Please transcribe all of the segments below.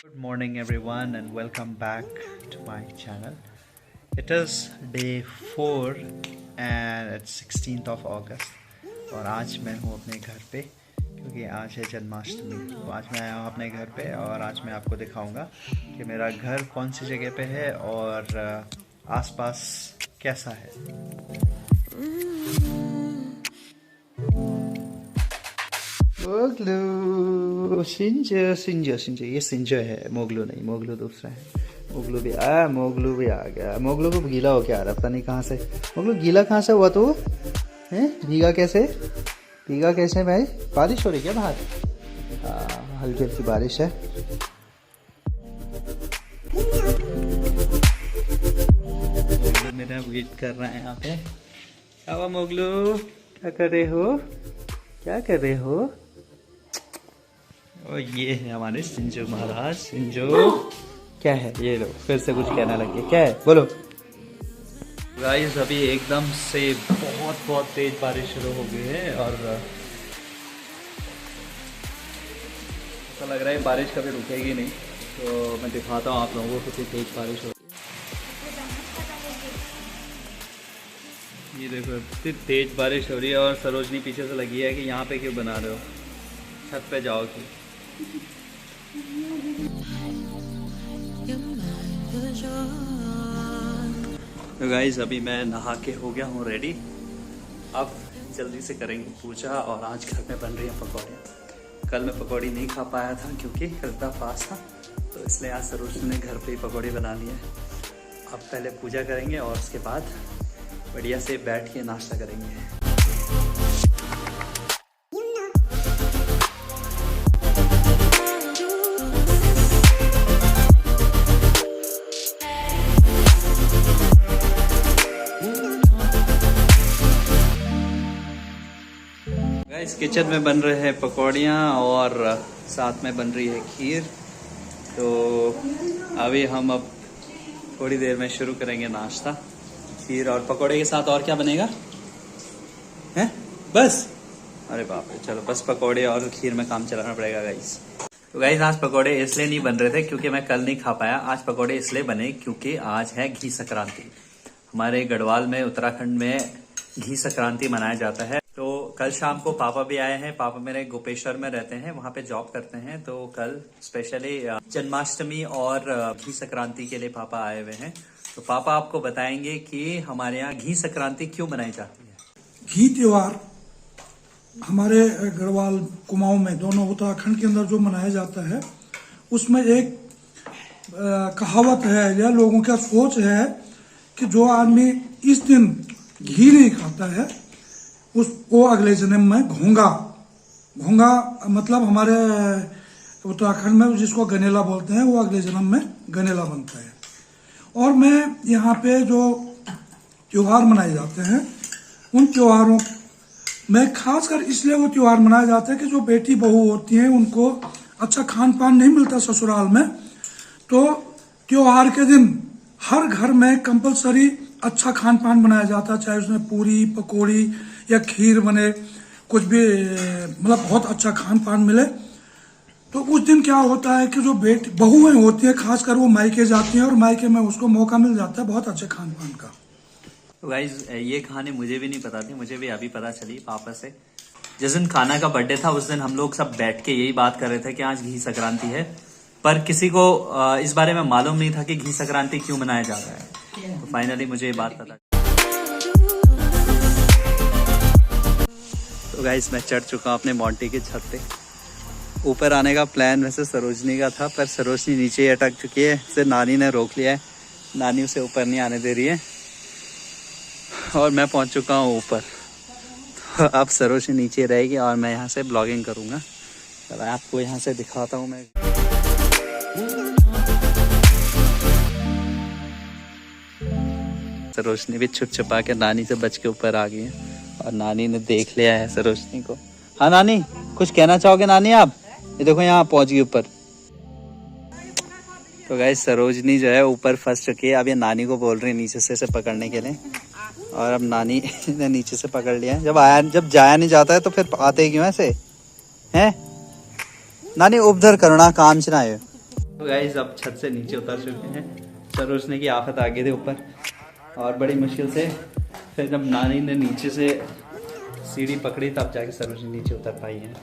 Good morning everyone and welcome back to my channel. It is day 4 and it's 16th of August और आज मैं हूँ अपने घर पे क्योंकि आज है जन्माष्टमी। तो आज मैं आया हूँ अपने घर पे और आज मैं आपको दिखाऊंगा कि मेरा घर कौन सी जगह पे है और आसपास कैसा है। मोगलू सिंजो ये सिंजो है, मोगलू नहीं, मोगलू दूसरा है। मोगलू भी आ गया। मोगलू को गीला हो क्या आ रहा, पता नहीं कहाँ से। मोगलू गीला कहाँ से हुआ तो हैं? भीगा कैसे भाई? बारिश हो रही क्या बाहर? हल्की हल्की बारिश है। मेरा वेट कर रहा है यहाँ पे। क्या हुआ मोगलू, क्या कर रहे हो? और ये है हमारे सिंजो महाराज। सिंजो क्या है ये? लो फिर से कुछ कहना लग गया, क्या है बोलो। गाइस अभी एकदम से बहुत तेज बारिश शुरू हो गई है और ऐसा लग रहा है बारिश कभी रुकेगी नहीं। तो मैं दिखाता हूँ आप लोगों को कितनी तेज बारिश हो रही है। ये देखो कितनी तेज बारिश हो रही है और सरोजनी पीछे से लगी है कि यहाँ पे क्यों बना रहे हो, छत पे जाओ कि। तो गाइस अभी मैं नहा के हो गया हूँ रेडी। अब जल्दी से करेंगे पूजा और आज घर में बन रही है पकौड़े। कल मैं पकौड़ी नहीं खा पाया था क्योंकि कल का फास्ट था, तो इसलिए आज सरोजनी ने घर पे ही पकौड़ी बना ली है। अब पहले पूजा करेंगे और उसके बाद बढ़िया से बैठ के नाश्ता करेंगे। इस किचन में बन रहे हैं पकौड़ियाँ और साथ में बन रही है खीर। तो अभी हम अब थोड़ी देर में शुरू करेंगे नाश्ता। खीर और पकौड़े के साथ और क्या बनेगा हैं? बस, अरे बाप रे, चलो बस पकौड़े और खीर में काम चलाना पड़ेगा गाइस। तो गाइस आज पकौड़े इसलिए नहीं बन रहे थे क्योंकि मैं कल नहीं खा पाया। आज पकौड़े इसलिए बने क्योंकि आज है घी संक्रांति। हमारे गढ़वाल में, उत्तराखंड में घी संक्रांति मनाया जाता है। तो कल शाम को पापा भी आए हैं। पापा मेरे गोपेश्वर में रहते हैं, वहाँ पे जॉब करते हैं। तो कल स्पेशली जन्माष्टमी और घी संक्रांति के लिए पापा आए हुए हैं। तो पापा आपको बताएंगे कि हमारे यहाँ घी संक्रांति क्यों मनाई जाती है। घी त्योहार हमारे गढ़वाल, कुमाऊं में, दोनों उत्तराखंड के अंदर जो मनाया जाता है, उसमें एक कहावत है या लोगों का सोच है कि जो आदमी इस दिन घी नहीं खाता है उसको अगले जन्म में घोंगा मतलब हमारे उत्तराखंड में जिसको गनेला बोलते हैं, वो अगले जन्म में गनेला बनता है। और मैं यहाँ पे जो त्योहार मनाए जाते हैं, उन त्योहारों में खासकर इसलिए वो त्योहार मनाए जाते हैं कि जो बेटी बहू होती हैं उनको अच्छा खान पान नहीं मिलता ससुराल में। तो त्योहार के दिन हर घर में कंपलसरी अच्छा खान पान बनाया जाता है, चाहे उसमें पूरी पकौड़ी या खीर बने, कुछ भी, मतलब बहुत अच्छा खान पान मिले। तो उस दिन क्या होता है कि जो बेटी बहुएं होती हैं खासकर वो मायके जाती हैं और मायके में उसको मौका मिल जाता है बहुत अच्छे खान पान का। तो गाइज ये कहानी मुझे भी नहीं पता थी, मुझे भी अभी पता चली पापा से। जिस दिन खाना का बर्थडे था उस दिन हम लोग सब बैठ के यही बात कर रहे थे कि आज घी संक्रांति है, पर किसी को इस बारे में मालूम नहीं था कि घी संक्रांति क्यों मनाया जाता है। तो फाइनली मुझे ये बात पता। तो गाइस मैं चढ़ चुका हूँ अपने मोंटी की छत पे। ऊपर आने का प्लान वैसे सरोजनी का था, पर सरोजनी नीचे ही अटक चुकी है। इसे नानी ने रोक लिया है, नानी उसे ऊपर नहीं आने दे रही है और मैं पहुंच चुका हूँ ऊपर। तो अब सरोजनी नीचे रहेगी और मैं यहाँ से ब्लॉगिंग करूँगा। चलो आपको यहाँ से दिखाता हूँ मैं। सरोजनी भी छुप छुपा के नानी से बच के ऊपर आ गई है और नानी ने देख लिया है सरोजनी को। हाँ नानी, कुछ कहना चाहोगे नानी आप? ये देखो यहाँ पहुंच गई ऊपर। तो गाइस सरोजनी जो है ऊपर फंस चुकी है। अब ये नानी को बोल रही है नीचे से इसे पकड़ने के लिए और अब नानी ने नीचे से पकड़ लिया है। जब जाया नहीं जाता है तो फिर आते क्यों ऐसे हैं? नानी उपधर करो ना, काम से ना आए। तो गाइस अब छत से नीचे उतर चुके हैं। सरोजनी की आफत आ गई थी ऊपर और बड़ी मुश्किल से फिर जब नानी ने नीचे से सीढ़ी पकड़ी तब जाके सरोजनी नीचे उतर पाई है।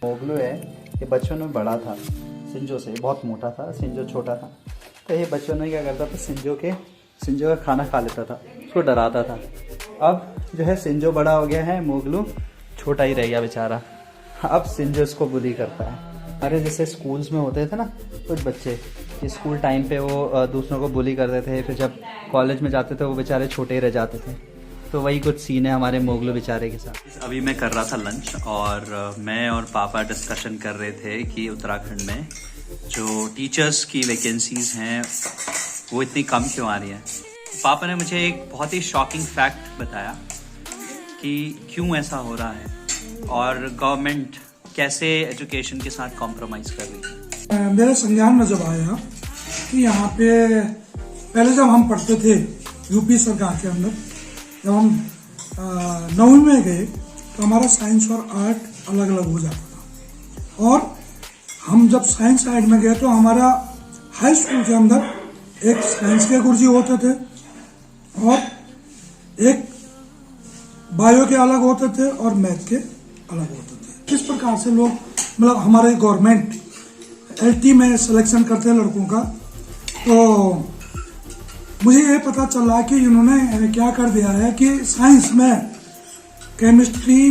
मोगलू है ये बच्चों में बड़ा था सिंजो से, बहुत मोटा था, सिंजो छोटा था। तो ये बच्चों ने क्या करता था, सिंजो का खाना खा लेता था, उसको डराता था। अब जो है सिंजो बड़ा हो गया है, मोगलू छोटा ही रह गया बेचारा। अब सिंजो इसको बुली करता है। अरे जैसे स्कूल्स में होते थे ना कुछ बच्चे कि स्कूल टाइम पे वो दूसरों को बुली करते थे, फिर जब कॉलेज में जाते थे वो बेचारे छोटे ही रह जाते थे। तो वही कुछ सीन है हमारे मोगलू बेचारे के साथ। अभी मैं कर रहा था लंच और मैं और पापा डिस्कशन कर रहे थे कि उत्तराखंड में जो टीचर्स की वैकेंसीज हैं वो इतनी कम क्यों आ रही हैं। पापा ने मुझे एक बहुत ही शॉकिंग फैक्ट बताया कि क्यों ऐसा हो रहा है और गवर्नमेंट कैसे एजुकेशन के साथ कॉम्प्रोमाइज़ कर रही है। मेरे संज्ञान में जब आया कि यहाँ पे पहले जब हम पढ़ते थे यूपी सरकार के अंदर, जब हम 9वीं में गए तो हमारा साइंस और आर्ट अलग अलग हो जाता था। और हम जब साइंस साइड में गए तो हमारा हाई स्कूल के अंदर एक साइंस के गुरुजी होते थे और एक बायो के अलग होते थे और मैथ के अलग होते थे। किस प्रकार से लोग मतलब हमारे गवर्नमेंट LT में सिलेक्शन करते हैं लड़कों का, तो मुझे ये पता चला कि इन्होंने क्या कर दिया है कि साइंस में केमिस्ट्री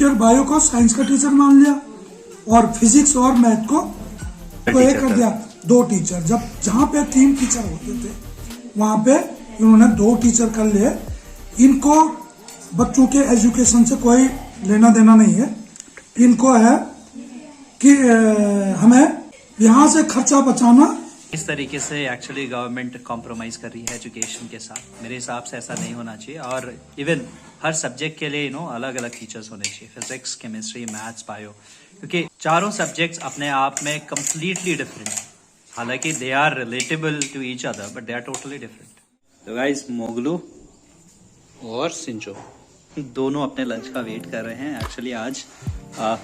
और बायो को साइंस का टीचर मान लिया और फिजिक्स और मैथ को एक कर दिया 2 टीचर। जब जहाँ पे 3 टीचर होते थे वहां पे इन्होंने 2 टीचर कर लिए। इनको बच्चों के एजुकेशन से कोई लेना देना नहीं है, इनको है कि हमें यहाँ से खर्चा बचाना। इस तरीके से एक्चुअली गवर्नमेंट कॉम्प्रोमाइज़ कर रही है एजुकेशन के साथ। मेरे हिसाब से ऐसा नहीं होना चाहिए और इवन हर सब्जेक्ट के लिए अलग अलग टीचर्स होने चाहिए, फिजिक्स, केमिस्ट्री, मैथ्स, बायो, क्योंकि चारों सब्जेक्ट्स अपने आप में कम्प्लीटली डिफरेंट हैं। हालांकि they are relatable to each other but they are totally different. तो गाइस मोगलू और सिंचो दोनों अपने लंच का वेट कर रहे हैं। एक्चुअली आज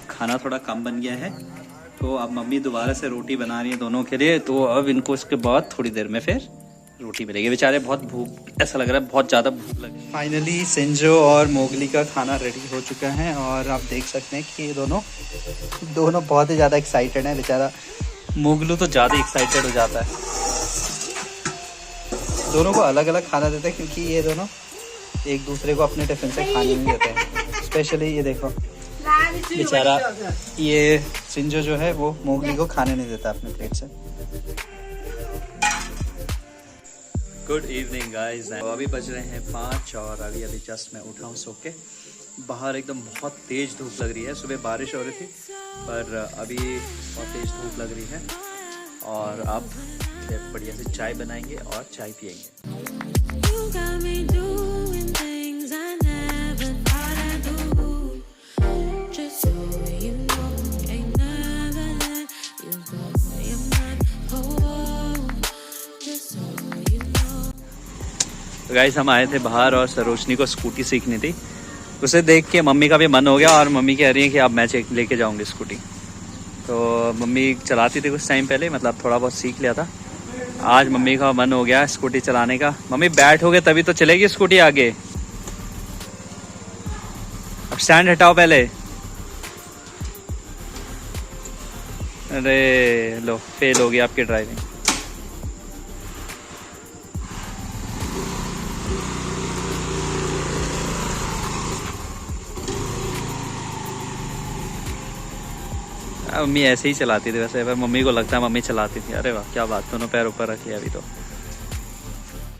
खाना थोड़ा कम बन गया है तो अब मम्मी दोबारा से रोटी बना रही है दोनों के लिए। तो अब इनको इसके बाद थोड़ी देर में फिर रोटी मिलेगी। बेचारे बहुत भूख, ऐसा लग रहा है बहुत ज़्यादा भूख लगी। फाइनली सिंजो और मोगली का खाना रेडी हो चुका है और आप देख सकते हैं कि ये दोनों बहुत ही ज़्यादा एक्साइटेड हैं। बेचारा मोगलू तो ज़्यादा एक्साइटेड हो जाता है। दोनों को अलग अलग खाना देते हैं क्योंकि ये दोनों एक दूसरे को अपने टिफिन से खाने नहीं देते हैं। स्पेशली ये देखो बेचारा ये सिंजो जो है वो मोगली को खाने नहीं देता अपने प्लेट से। Good evening guys. अभी बज रहे हैं 5 और अभी जस्ट मैं उठा हूँ सो के। बाहर एकदम बहुत तेज धूप लग रही है। सुबह बारिश हो रही थी पर अभी बहुत तेज धूप लग रही है और अब बढ़िया से चाय बनाएंगे और चाय पियेंगे। तो गाइस हम आए थे बाहर और सरोजनी को स्कूटी सीखनी थी। उसे देख के मम्मी का भी मन हो गया और मम्मी कह रही है कि अब मैं लेके जाऊंगी स्कूटी। तो मम्मी चलाती थी कुछ टाइम पहले, मतलब थोड़ा बहुत सीख लिया था। आज मम्मी का मन हो गया स्कूटी चलाने का। मम्मी बैठोगे तभी तो चलेगी स्कूटी आगे। अब स्टैंड हटाओ पहले। अरे लो फेल हो गई आपकी ड्राइविंग। मम्मी ऐसे ही चलाती थी वैसे, पर मम्मी को लगता है मम्मी चलाती थी। अरे वाह क्या बात, दोनों पैर ऊपर रखे अभी तो।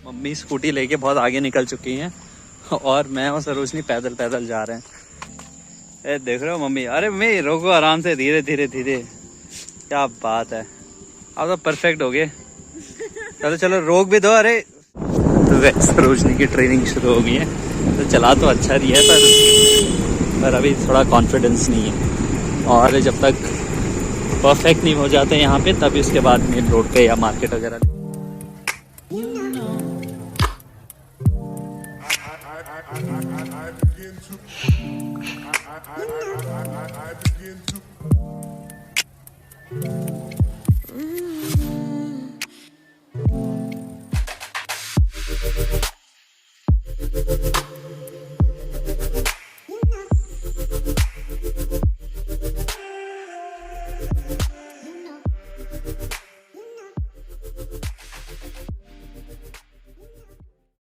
मम्मी स्कूटी लेके बहुत आगे निकल चुकी हैं और मैं और सरोजनी पैदल पैदल जा रहे हैं। ए देख रहे हो मम्मी? अरे मम्मी रोको आराम से, धीरे धीरे धीरे। क्या बात है, अब तो परफेक्ट हो गए। चलो चलो रोक भी दो। अरे तो सरोजनी की ट्रेनिंग शुरू हो गई है। तो चला तो अच्छा रही है पर अभी थोड़ा कॉन्फिडेंस नहीं है और जब तक परफेक्ट नहीं हो जाते यहाँ पे तभी उसके बाद मेन रोड पे या मार्केट वगैरह। है।